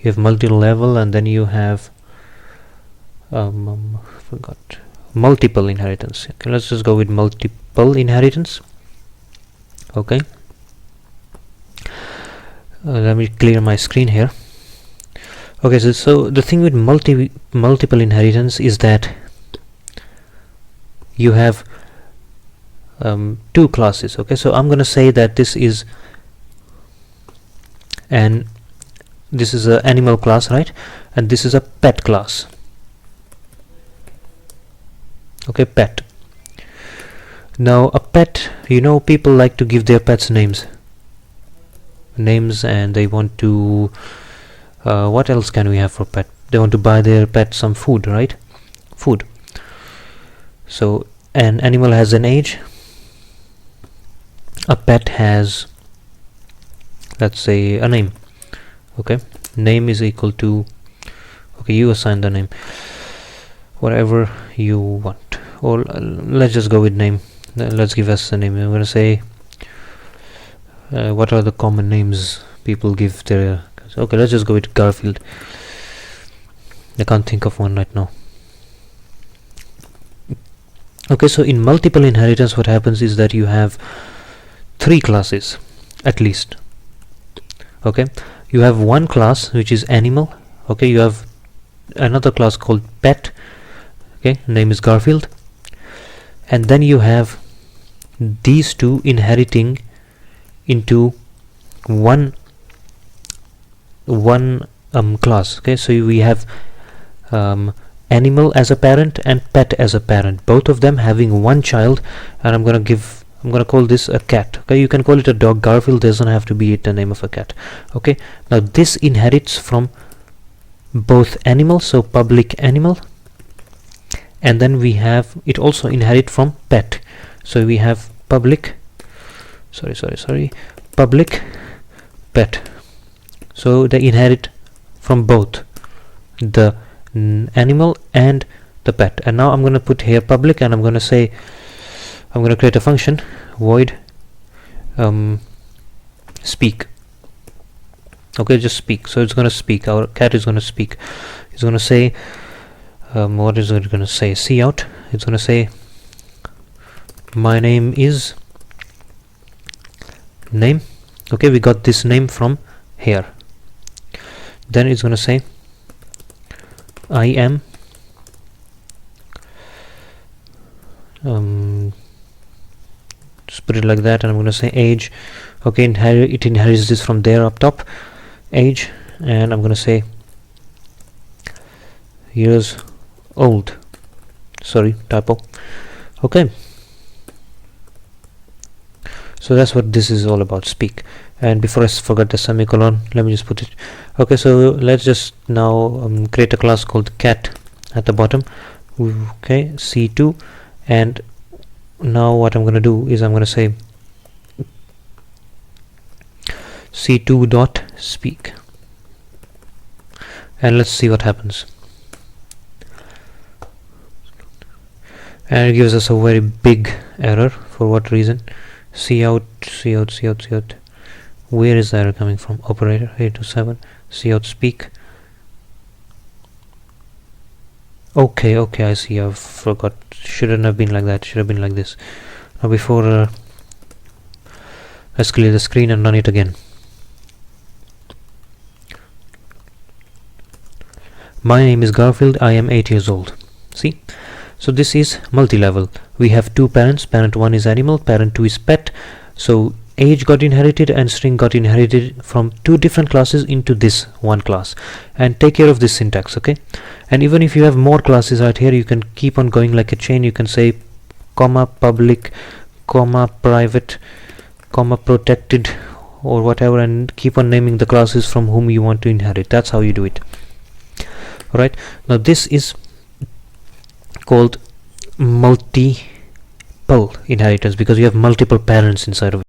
you have multi-level, and then you have forgot multiple inheritance. Okay, let's just go with multiple inheritance. Okay, let me clear my screen here. Okay, so the thing with multiple inheritance is that you have two classes. Okay, so I'm gonna say that this is an animal class, right? And this is a pet class. Okay, pet. Now a pet, people like to give their pets names, and they want to what else can we have for pet? They want to buy their pet some food, right? Food. So an animal has an age, a pet has, let's say, a name. Okay, name is equal to, okay, you assign the name whatever you want, or let's just go with name. Let's give us a name. I'm gonna say what are the common names people give their, okay, let's just go with Garfield. I can't think of one right now. Okay, so in multiple inheritance what happens is that you have three classes at least. Okay, you have one class which is animal. Okay, you have another class called pet. Okay, name is Garfield, and then you have these two inheriting into one class. Okay, so we have animal as a parent and pet as a parent, both of them having one child, and I'm gonna call this a cat. Okay, you can call it a dog. Garfield doesn't have to be the name of a cat. Okay, now this inherits from both animals, so public animal, and then we have it also inherit from pet. So we have public public pet. So they inherit from both the animal and the pet. And now I'm going to put here public, and I'm going to create a function void speak. Okay, just speak. So it's going to speak. Our cat is going to speak. It's going to say what is it going to say? See out. It's going to say my name is name. Okay, we got this name from here. Then it's going to say I am just put it like that, and I'm going to say age. Okay, it inherits this from there up top, age, and I'm going to say years old. Sorry, typo. Okay, so that's what this is all about, speak. And before I forget the semicolon, let me just put it. Okay, so let's just now create a class called cat at the bottom. Okay, C2, and now what I'm going to do is I'm going to say C2 dot speak, and let's see what happens. And it gives us a very big error. For what reason? See out. Where is the error coming from? Operator 827. See out speak. Okay, I see. I forgot. Shouldn't have been like that. Should have been like this. Now before let's clear the screen and run it again. My name is Garfield. I am 8 years old. See? So this is multi-level. We have two parents. Parent 1 is animal. Parent 2 is pet. So age got inherited and string got inherited from two different classes into this one class. And take care of this syntax, okay? And even if you have more classes out here, you can keep on going like a chain. You can say comma public, comma private, comma protected, or whatever, and keep on naming the classes from whom you want to inherit. That's how you do it. Alright, now this is called multiple inheritance because you have multiple parents inside of it.